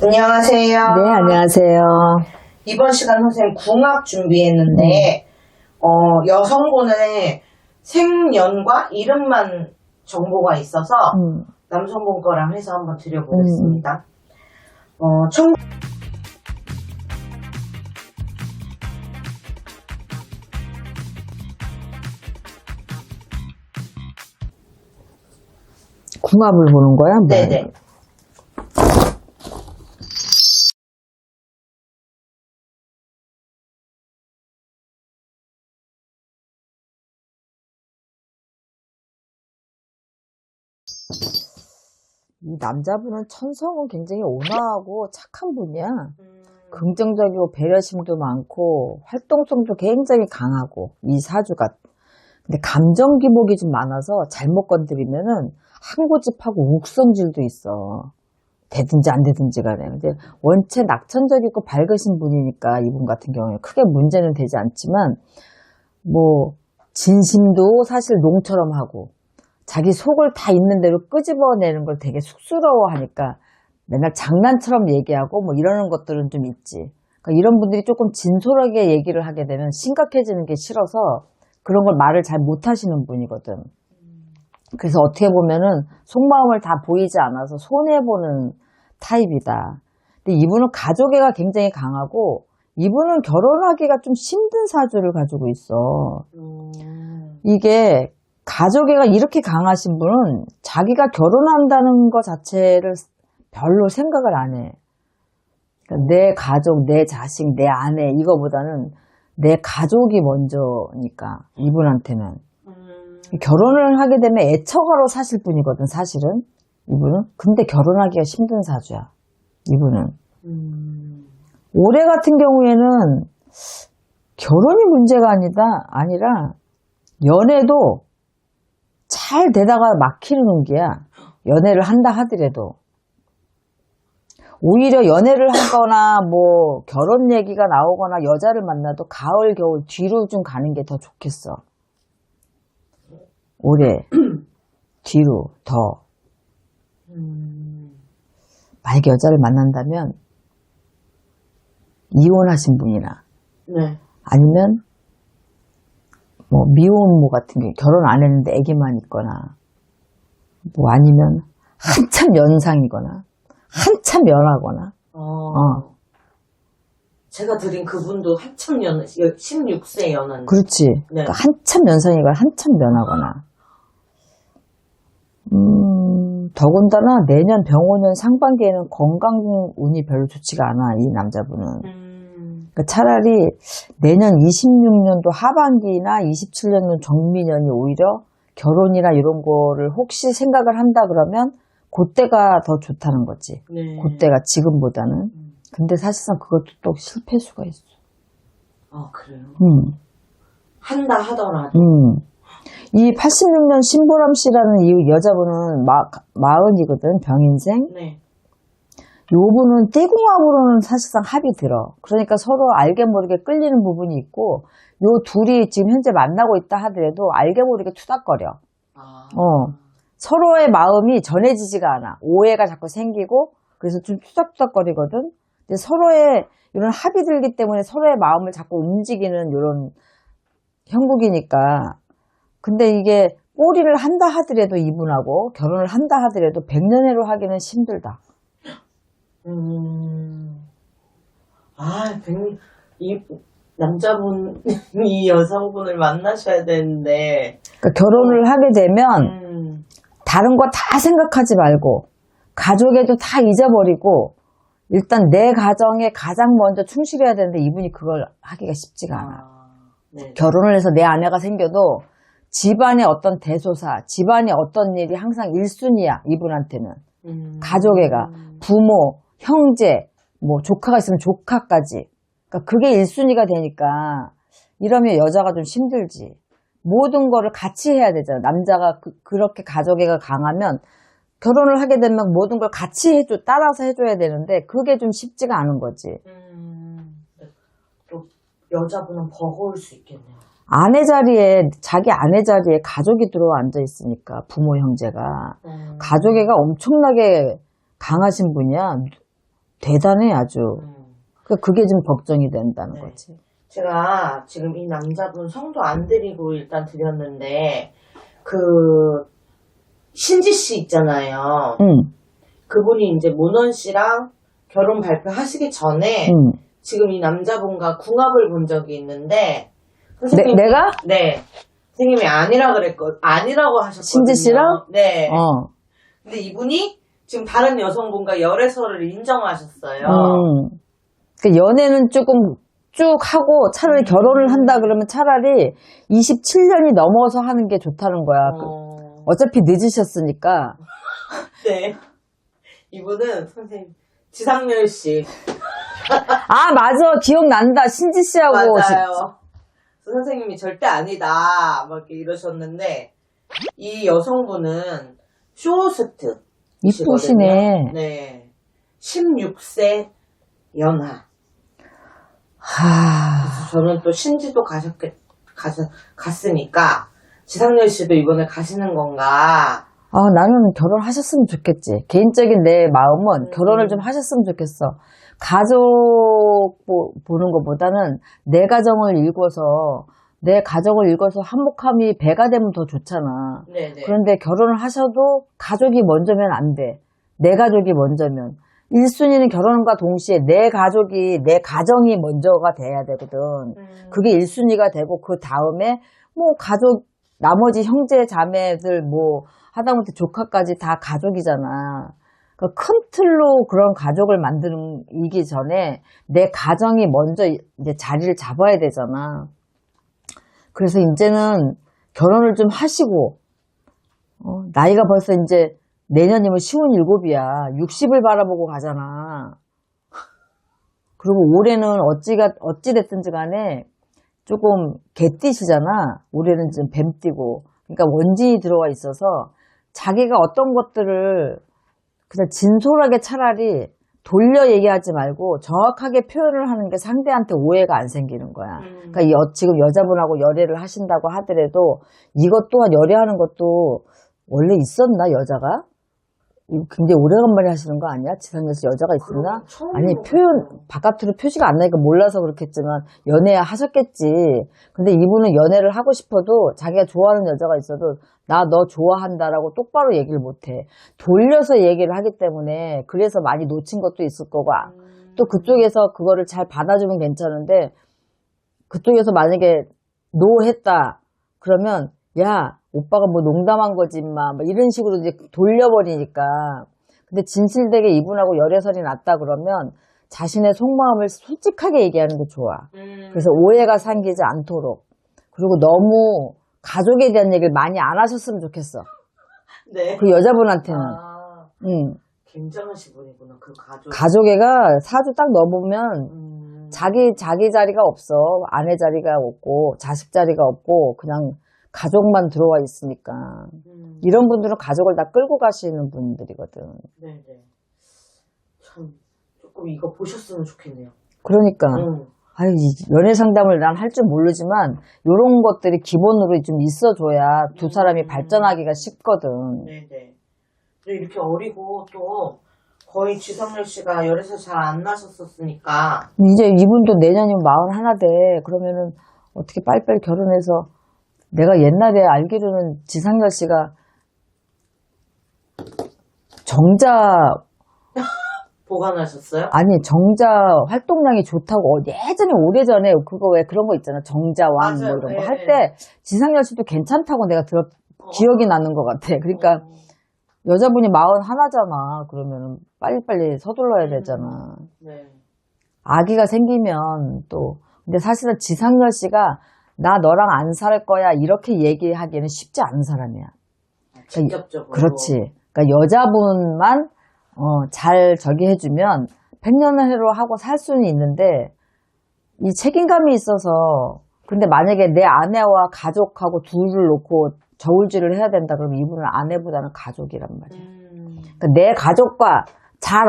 안녕하세요. 네, 안녕하세요. 이번 시간 선생님 궁합 준비했는데 여성분의 생년과 이름만 정보가 있어서 남성분 거랑 해서 한번 드려보겠습니다. 궁합을 보는 거야? 뭐. 네네. 이 남자분은 천성은 굉장히 온화하고 착한 분이야. 긍정적이고 배려심도 많고 활동성도 굉장히 강하고 이 사주가. 근데 감정 기복이 좀 많아서 잘못 건드리면은 항고집하고 욱성질도 있어. 되든지 안 되든지 간에. 근데 원체 낙천적이고 밝으신 분이니까 이분 같은 경우에 크게 문제는 되지 않지만 뭐 진심도 사실 농처럼 하고 자기 속을 다 있는 대로 끄집어내는 걸 되게 쑥스러워하니까 맨날 장난처럼 얘기하고 뭐 이러는 것들은 좀 있지. 그러니까 이런 분들이 조금 진솔하게 얘기를 하게 되면 심각해지는 게 싫어서 그런 걸 말을 잘 못하시는 분이거든. 그래서 어떻게 보면은 속마음을 다 보이지 않아서 손해보는 타입이다. 근데 이분은 가족애가 굉장히 강하고 이분은 결혼하기가 좀 힘든 사주를 가지고 있어. 이게 가족애가 이렇게 강하신 분은 자기가 결혼한다는 것 자체를 별로 생각을 안 해. 그러니까 내 가족, 내 자식, 내 아내 이거보다는 내 가족이 먼저니까 이분한테는. 결혼을 하게 되면 애처가로 사실 분이거든 사실은 이분은. 근데 결혼하기가 힘든 사주야 이분은. 올해 같은 경우에는 결혼이 문제가 아니라 연애도 잘 되다가 막히는 운기야. 연애를 한다 하더라도 오히려 연애를 하거나 뭐 결혼 얘기가 나오거나 여자를 만나도 가을 겨울 뒤로 좀 가는 게 더 좋겠어. 올해 뒤로 더. 만약에 여자를 만난다면 이혼하신 분이나 네. 아니면 뭐 미혼모 같은 경우 결혼 안 했는데 아기만 있거나 뭐 아니면 한참 연상이거나 한참 연하거나 제가 드린 그분도 한참 16세 연한. 그렇지. 네. 그러니까 한참 연상이거나 한참 연하거나 더군다나 내년 병오년 상반기에는 건강 운이 별로 좋지가 않아 이 남자분은. 그러니까 차라리 내년 26년도 하반기나 27년도 정미년이 오히려 결혼이나 이런 거를 혹시 생각을 한다 그러면 그때가 더 좋다는 거지. 네. 그때가 지금보다는. 근데 사실상 그것도 또 실패 수가 있어. 아, 그래요? 한다 하더라도. 이 86년 신보람 씨라는 이 여자분은 마흔이거든, 병인생. 네. 요분은 띠궁합으로는 사실상 합이 들어. 그러니까 서로 알게 모르게 끌리는 부분이 있고, 요 둘이 지금 현재 만나고 있다 하더라도 알게 모르게 투닥거려. 서로의 마음이 전해지지가 않아. 오해가 자꾸 생기고, 그래서 좀 투닥투닥거리거든. 근데 서로의 이런 합이 들기 때문에 서로의 마음을 자꾸 움직이는 이런 형국이니까. 근데 이게 꼬리를 한다 하더라도 이분하고 결혼을 한다 하더라도 백년해로 하기는 힘들다. 이 남자분이 여성분을 만나셔야 되는데. 그러니까 결혼을 하게 되면 다른 거 다 생각하지 말고 가족에도 다 잊어버리고 일단 내 가정에 가장 먼저 충실해야 되는데 이분이 그걸 하기가 쉽지가 않아. 네. 결혼을 해서 내 아내가 생겨도 집안의 어떤 대소사, 집안의 어떤 일이 항상 1순위야, 이분한테는. 가족애가, 부모, 형제, 뭐 조카가 있으면 조카까지. 그러니까 그게 1순위가 되니까 이러면 여자가 좀 힘들지. 모든 거를 같이 해야 되잖아. 남자가 그렇게 가족애가 강하면 결혼을 하게 되면 모든 걸 같이 따라서 해줘야 되는데 그게 좀 쉽지가 않은 거지. 또 여자분은 버거울 수 있겠네요. 자기 아내 자리에 가족이 들어와 앉아 있으니까, 부모, 형제가. 가족애가 엄청나게 강하신 분이야. 대단해, 아주. 음. 그게 좀 걱정이 된다는 네. 거지. 제가 지금 이 남자분 성도 안 드리고 일단 드렸는데, 신지 씨 있잖아요. 응, 그분이 이제 문원 씨랑 결혼 발표하시기 전에, 응. 지금 이 남자분과 궁합을 본 적이 있는데, 선생님이, 내가? 네. 선생님이 아니라고 하셨거든요. 신지 씨랑? 네. 어. 근데 이분이 지금 다른 여성분과 열애설을 인정하셨어요. 연애는 조금 쭉 하고 차라리 결혼을 한다 그러면 차라리 27년이 넘어서 하는 게 좋다는 거야. 어차피 늦으셨으니까. 네. 이분은 선생님, 지상렬 씨. 아, 맞아. 기억난다. 신지 씨하고. 맞아요. 선생님이 절대 아니다. 막 이렇게 이러셨는데, 이 여성분은 쇼호스트. 이쁘시네. 네. 16세 연하. 그래서 저는 또 신지도 갔으니까, 지상렬 씨도 이번에 가시는 건가? 나는 결혼하셨으면 좋겠지. 개인적인 내 마음은 결혼을 좀 하셨으면 좋겠어. 가족 보는 것보다는 내 가정을 읽어서 한목함이 배가 되면 더 좋잖아. 네네. 그런데 결혼을 하셔도 가족이 먼저면 안 돼. 내 가족이 먼저면. 1순위는 결혼과 동시에 내 가정이 먼저가 돼야 되거든. 그게 1순위가 되고, 그 다음에, 나머지 형제, 자매들, 하다못해 조카까지 다 가족이잖아. 큰 틀로 그런 가족을 이기 전에 내 가정이 먼저 이제 자리를 잡아야 되잖아. 그래서 이제는 결혼을 좀 하시고, 나이가 벌써 이제 내년이면 57이야. 60을 바라보고 가잖아. 그리고 올해는 어찌됐든지 간에 조금 개띠시잖아. 올해는 지금 뱀띠고. 그러니까 원진이 들어와 있어서 자기가 어떤 것들을 그냥 진솔하게 차라리 돌려 얘기하지 말고 정확하게 표현을 하는 게 상대한테 오해가 안 생기는 거야. 그러니까 지금 여자분하고 열애를 하신다고 하더라도 이것 또한 열애하는 것도 원래 있었나, 여자가? 굉장히 오래간만에 하시는 거 아니야? 지상렬 씨 여자가 있었나? 아니, 바깥으로 표시가 안 나니까 몰라서 그렇겠지만, 연애 하셨겠지. 근데 이분은 연애를 하고 싶어도 자기가 좋아하는 여자가 있어도, 나 너 좋아한다라고 똑바로 얘기를 못 해. 돌려서 얘기를 하기 때문에, 그래서 많이 놓친 것도 있을 거고, 또 그쪽에서 그거를 잘 받아주면 괜찮은데, 그쪽에서 만약에 노 했다. 그러면, 야, 오빠가 농담한 거지, 임마. 이런 식으로 이제 돌려버리니까. 근데 진실되게 이분하고 열애설이 났다 그러면 자신의 속마음을 솔직하게 얘기하는 게 좋아. 그래서 오해가 생기지 않도록. 그리고 너무 가족에 대한 얘기를 많이 안 하셨으면 좋겠어. 네. 그 여자분한테는. 굉장하신 분이구나, 그 가족. 가족애가 4주 딱 넘으면 자기 자리가 없어. 아내 자리가 없고, 자식 자리가 없고, 그냥 가족만 들어와 있으니까. 이런 분들은 가족을 다 끌고 가시는 분들이거든. 네네. 참, 조금 이거 보셨으면 좋겠네요. 그러니까. 연애 상담을 난 할 줄 모르지만, 요런 것들이 기본으로 좀 있어줘야 두 사람이 발전하기가 쉽거든. 네네. 이렇게 어리고 또, 거의 지상렬 씨가 열애서 잘 안 나셨었으니까. 이제 이분도 내년이면 41 돼. 그러면은, 어떻게 빨리빨리 결혼해서, 내가 옛날에 알기로는 지상렬 씨가 정자 보관하셨어요? 아니, 정자 활동량이 좋다고 예전에 오래전에 그거 왜 그런 거 있잖아. 정자왕 이런 거 할 때 지상렬 씨도 괜찮다고 내가 기억이 나는 것 같아. 그러니까 여자분이 41잖아. 그러면은 빨리빨리 서둘러야 되잖아. 네. 아기가 생기면 또 근데 사실은 지상렬 씨가 나 너랑 안 살 거야 이렇게 얘기하기에는 쉽지 않은 사람이야. 직접적으로. 그렇지. 그러니까 여자분만 잘 해주면 100년을 하고 살 수는 있는데 이 책임감이 있어서 근데 만약에 내 아내와 가족하고 둘을 놓고 저울질을 해야 된다 그러면 이분은 아내보다는 가족이란 말이야. 그러니까 내 가족과 잘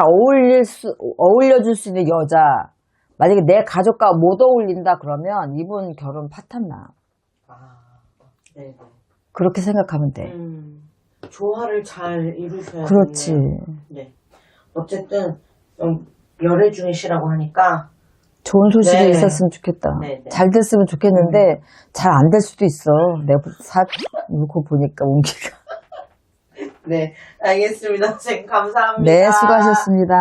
어울려줄 수 있는 여자. 만약에 내 가족과 못 어울린다 그러면 이분 결혼 파탄나. 네. 그렇게 생각하면 돼. 조화를 잘 이루셔야 그렇지. 네. 어쨌든 열애 중이시라고 하니까 좋은 소식이 네네. 있었으면 좋겠다. 네네. 잘 됐으면 좋겠는데 잘 안 될 수도 있어. 내가 놓고 보니까 운기가. 네, 알겠습니다. 선생님 감사합니다. 네, 수고하셨습니다.